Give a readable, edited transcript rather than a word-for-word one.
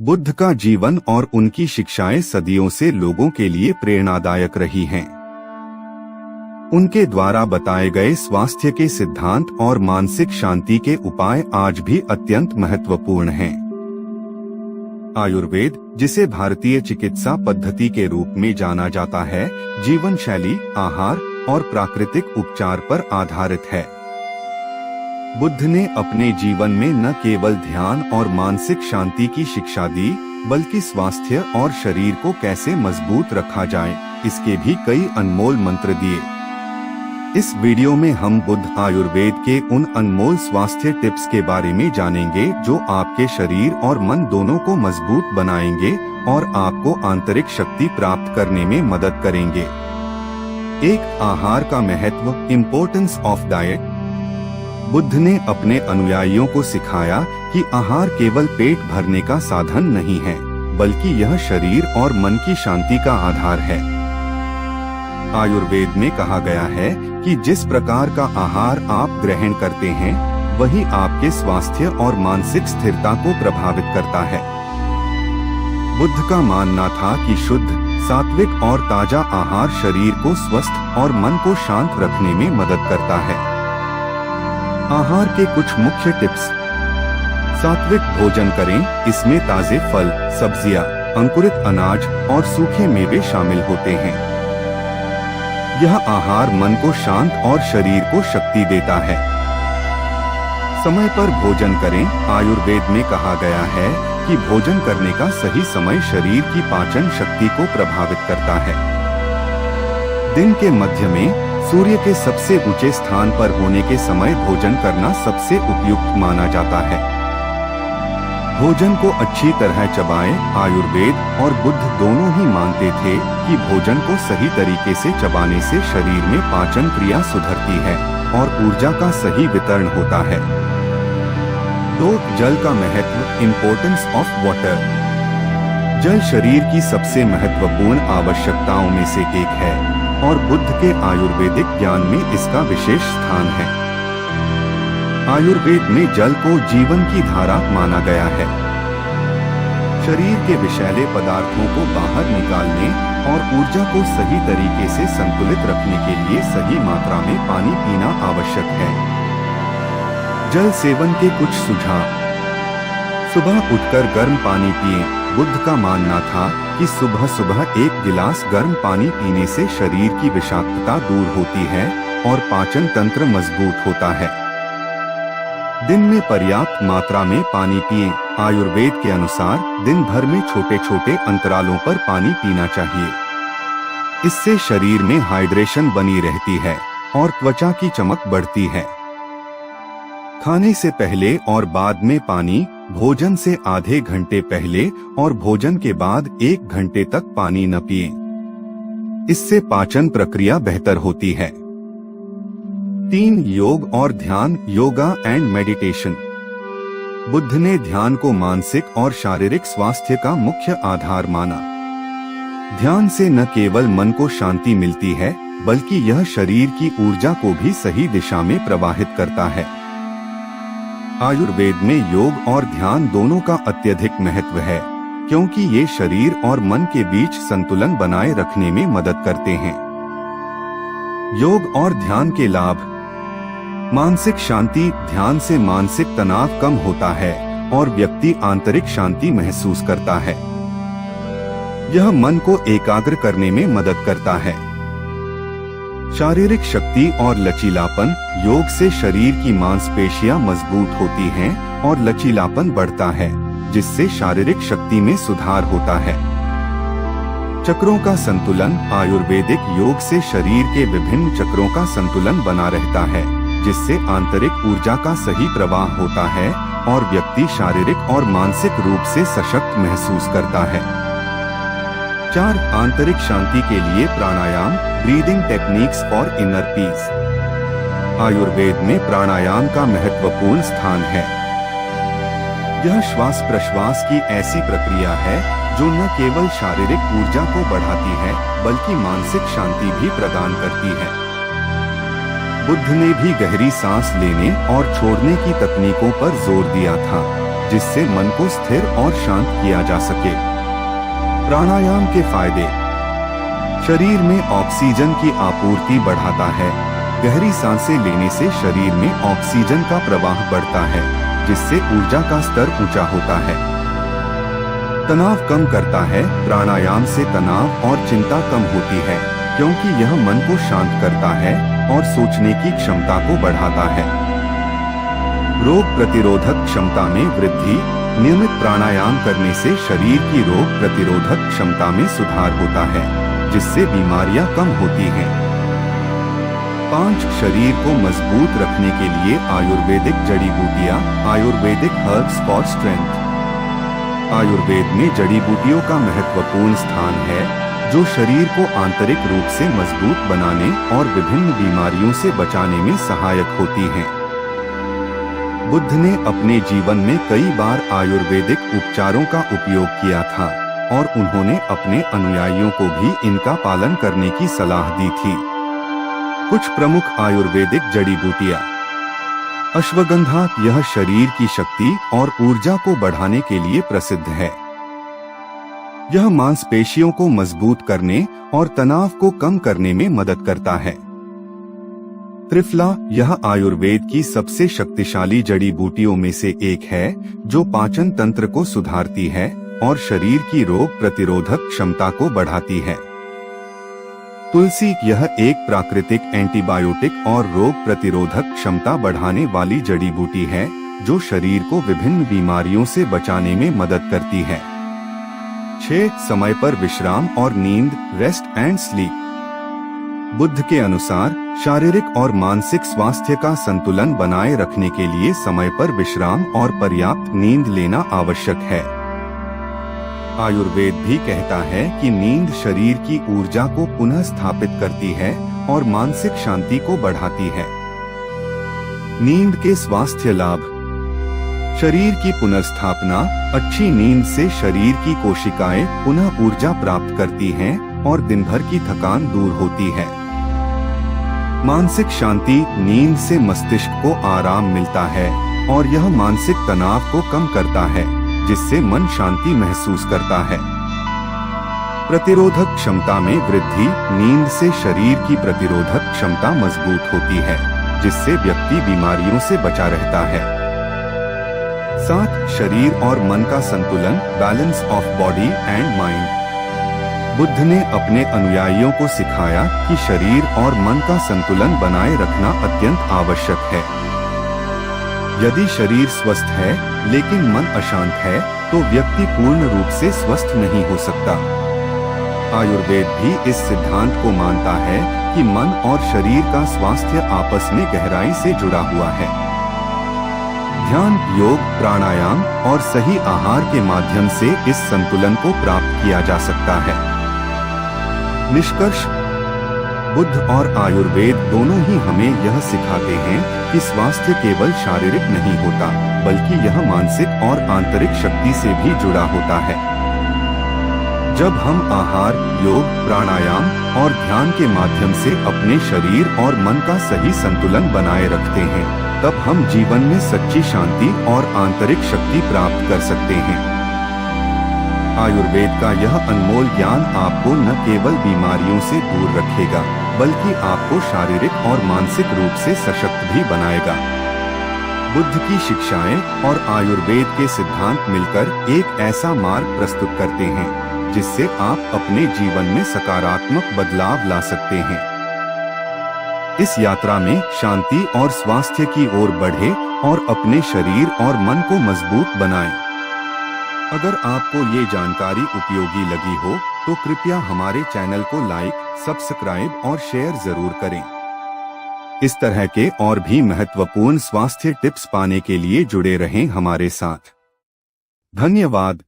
बुद्ध का जीवन और उनकी शिक्षाएं सदियों से लोगों के लिए प्रेरणादायक रही हैं। उनके द्वारा बताए गए स्वास्थ्य के सिद्धांत और मानसिक शांति के उपाय आज भी अत्यंत महत्वपूर्ण हैं। आयुर्वेद, जिसे भारतीय चिकित्सा पद्धति के रूप में जाना जाता है, जीवन शैली, आहार और प्राकृतिक उपचार पर आधारित है। बुद्ध ने अपने जीवन में न केवल ध्यान और मानसिक शांति की शिक्षा दी, बल्कि स्वास्थ्य और शरीर को कैसे मजबूत रखा जाए, इसके भी कई अनमोल मंत्र दिए। इस वीडियो में हम बुद्ध आयुर्वेद के उन अनमोल स्वास्थ्य टिप्स के बारे में जानेंगे जो आपके शरीर और मन दोनों को मजबूत बनाएंगे और आपको आंतरिक शक्ति प्राप्त करने में मदद करेंगे। एक, आहार का महत्व, इम्पोर्टेंस ऑफ डाइट। बुद्ध ने अपने अनुयायियों को सिखाया कि आहार केवल पेट भरने का साधन नहीं है, बल्कि यह शरीर और मन की शांति का आधार है। आयुर्वेद में कहा गया है कि जिस प्रकार का आहार आप ग्रहण करते हैं, वही आपके स्वास्थ्य और मानसिक स्थिरता को प्रभावित करता है। बुद्ध का मानना था कि शुद्ध, सात्विक और ताजा आहार शरीर को स्वस्थ और मन को शांत रखने में मदद करता है। आहार के कुछ मुख्य टिप्स। सात्विक भोजन करें, इसमें ताजे फल, सब्जियां, अंकुरित अनाज और सूखे मेवे शामिल होते हैं। यह आहार मन को शांत और शरीर को शक्ति देता है। समय पर भोजन करें। आयुर्वेद में कहा गया है कि भोजन करने का सही समय शरीर की पाचन शक्ति को प्रभावित करता है। दिन के मध्य में सूर्य के सबसे ऊंचे स्थान पर होने के समय भोजन करना सबसे उपयुक्त माना जाता है। भोजन को अच्छी तरह चबाएं। आयुर्वेद और बुद्ध दोनों ही मानते थे कि भोजन को सही तरीके से चबाने से शरीर में पाचन क्रिया सुधरती है और ऊर्जा का सही वितरण होता है। 2, जल का महत्व, इम्पोर्टेंस ऑफ वाटर। जल शरीर की सबसे महत्वपूर्ण आवश्यकताओं में से एक है और बुद्ध के आयुर्वेदिक ज्ञान में इसका विशेष स्थान है। आयुर्वेद में जल को जीवन की धारा माना गया है। शरीर के विषैले पदार्थों को बाहर निकालने और ऊर्जा को सही तरीके से संतुलित रखने के लिए सही मात्रा में पानी पीना आवश्यक है। जल सेवन के कुछ सुझाव। सुबह उठकर गर्म पानी पिएं। बुद्ध का मानना था कि सुबह सुबह 1 गिलास गर्म पानी पीने से शरीर की विषाक्तता दूर होती है और पाचन तंत्र मजबूत होता है। दिन में पर्याप्त मात्रा में पानी पिएं। आयुर्वेद के अनुसार दिन भर में छोटे छोटे अंतरालों पर पानी पीना चाहिए। इससे शरीर में हाइड्रेशन बनी रहती है और त्वचा की चमक बढ़ती है। खाने से पहले और बाद में पानी, भोजन से आधे घंटे पहले और भोजन के बाद 1 घंटे तक पानी न पिएं। इससे पाचन प्रक्रिया बेहतर होती है। 3, योग और ध्यान, योगा एंड मेडिटेशन। बुद्ध ने ध्यान को मानसिक और शारीरिक स्वास्थ्य का मुख्य आधार माना। ध्यान से न केवल मन को शांति मिलती है, बल्कि यह शरीर की ऊर्जा को भी सही दिशा में प्रवाहित करता है। आयुर्वेद में योग और ध्यान दोनों का अत्यधिक महत्व है, क्योंकि ये शरीर और मन के बीच संतुलन बनाए रखने में मदद करते हैं। योग और ध्यान के लाभ। मानसिक शांति। ध्यान से मानसिक तनाव कम होता है और व्यक्ति आंतरिक शांति महसूस करता है। यह मन को एकाग्र करने में मदद करता है। शारीरिक शक्ति और लचीलापन। योग से शरीर की मांसपेशियां मजबूत होती हैं और लचीलापन बढ़ता है, जिससे शारीरिक शक्ति में सुधार होता है। चक्रों का संतुलन। आयुर्वेदिक योग से शरीर के विभिन्न चक्रों का संतुलन बना रहता है, जिससे आंतरिक ऊर्जा का सही प्रवाह होता है और व्यक्ति शारीरिक और मानसिक रूप से सशक्त महसूस करता है। 4, आंतरिक शांति के लिए pranayama, breathing techniques for inner peace. Ayurveda में प्राणायाम का महत्वपूर्ण स्थान है। यह श्वास प्रश्वास की ऐसी प्रक्रिया है जो न केवल शारीरिक ऊर्जा को बढ़ाती है, बल्कि मानसिक शांति भी प्रदान करती है। बुद्ध ने भी गहरी सांस लेने और छोड़ने की तकनीकों पर जोर दिया था। जिससे मन को स्थिर और शांत किया जा सके। प्राणायाम के फायदे। शरीर में ऑक्सीजन की आपूर्ति बढ़ाता है। गहरी सांसें लेने से शरीर में ऑक्सीजन का प्रवाह बढ़ता है, जिससे ऊर्जा का स्तर ऊंचा होता है। तनाव कम करता है। प्राणायाम से तनाव और चिंता कम होती है, क्योंकि यह मन को शांत करता है और सोचने की क्षमता को बढ़ाता है। रोग प्रतिरोधक क्षमता में वृद्धि। नियमित प्राणायाम करने से शरीर की रोग प्रतिरोधक क्षमता में सुधार होता है, जिससे बीमारियां कम होती हैं। 5. शरीर को मजबूत रखने के लिए आयुर्वेदिक जड़ी बूटियां। Ayurvedic herbs for strength. Ayurveda में जड़ी बूटियों का महत्वपूर्ण स्थान है, जो शरीर को आंतरिक रूप से मजबूत बनाने और विभिन्न बीमारियों से बचाने में सहायक होती हैं। बुद्ध ने अपने जीवन में कई बार आयुर्वेदिक उपचारों का उपयोग किया था और उन्होंने अपने अनुयायियों को भी इनका पालन करने की सलाह दी थी। कुछ प्रमुख आयुर्वेदिक जड़ी बूटियां। अश्वगंधा। यह शरीर की शक्ति और ऊर्जा को बढ़ाने के लिए प्रसिद्ध है। यह मांसपेशियों को मजबूत करने और तनाव को कम करने में मदद करता है। त्रिफला। यह आयुर्वेद की सबसे शक्तिशाली जड़ी बूटियों में से एक है, जो पाचन तंत्र को सुधारती है और शरीर की रोग प्रतिरोधक क्षमता को बढ़ाती है। तुलसी। यह एक प्राकृतिक एंटीबायोटिक और रोग प्रतिरोधक क्षमता बढ़ाने वाली जड़ी बूटी है, जो शरीर को विभिन्न बीमारियों से बचाने में मदद करती है। 6. समय पर विश्राम और नींद। Rest and sleep. बुद्ध के अनुसार शारीरिक और मानसिक स्वास्थ्य का संतुलन बनाए रखने के लिए समय पर विश्राम और पर्याप्त नींद लेना आवश्यक है। आयुर्वेद भी कहता है कि नींद शरीर की ऊर्जा को पुनः स्थापित करती है और मानसिक शांति को बढ़ाती है। नींद के स्वास्थ्य लाभ। शरीर की पुनर्स्थापना। अच्छी नींद से शरीर की कोशिकाएं पुनः ऊर्जा प्राप्त करती हैं और दिन भर की थकान दूर होती है। मानसिक शांति। नींद से मस्तिष्क को आराम मिलता है और यह मानसिक तनाव को कम करता है, जिससे मन शांति महसूस करता है। प्रतिरोधक क्षमता में वृद्धि। नींद से शरीर की प्रतिरोधक क्षमता मजबूत होती है, जिससे व्यक्ति बीमारियों से बचा रहता है। 7. शरीर और मन का संतुलन। Balance of body and mind. Buddha ने अपने अनुयायियों को सिखाया कि शरीर और मन का संतुलन बनाए रखना अत्यंत आवश्यक है। यदि शरीर स्वस्थ है लेकिन मन अशांत है, तो व्यक्ति पूर्ण रूप से स्वस्थ नहीं हो सकता। आयुर्वेद भी इस सिद्धांत को मानता है कि मन और शरीर का स्वास्थ्य आपस में गहराई से जुड़ा हुआ है। ध्यान, योग, प्राणायाम और सही आहार के माध्यम से इस संतुलन को प्राप्त किया जा सकता है। निष्कर्ष। बुद्ध और आयुर्वेद दोनों ही हमें यह सिखाते हैं कि स्वास्थ्य केवल शारीरिक नहीं होता, बल्कि यह मानसिक और आंतरिक शक्ति से भी जुड़ा होता है। जब हम आहार, योग, प्राणायाम और ध्यान के माध्यम से अपने शरीर और मन का सही संतुलन बनाए रखते हैं, तब हम जीवन में सच्ची शांति और आंतरिक शक्ति प्राप्त कर सकते हैं। आयुर्वेद का यह अनमोल ज्ञान आपको न केवल बीमारियों से दूर रखेगा, बल्कि आपको शारीरिक और मानसिक रूप से सशक्त भी बनाएगा। बुद्ध की शिक्षाएं और आयुर्वेद के सिद्धांत मिलकर एक ऐसा मार्ग प्रस्तुत करते हैं, जिससे आप अपने जीवन में सकारात्मक बदलाव ला सकते हैं। इस यात्रा में शांति और स्वास्थ्य की ओर बढ़े और अपने शरीर और मन को मजबूत बनाएं। अगर आपको ये जानकारी उपयोगी लगी हो, तो कृपया हमारे चैनल को लाइक, सब्सक्राइब और शेयर जरूर करें। इस तरह के और भी महत्वपूर्ण स्वास्थ्य टिप्स पाने के लिए जुड़े रहें हमारे साथ। धन्यवाद।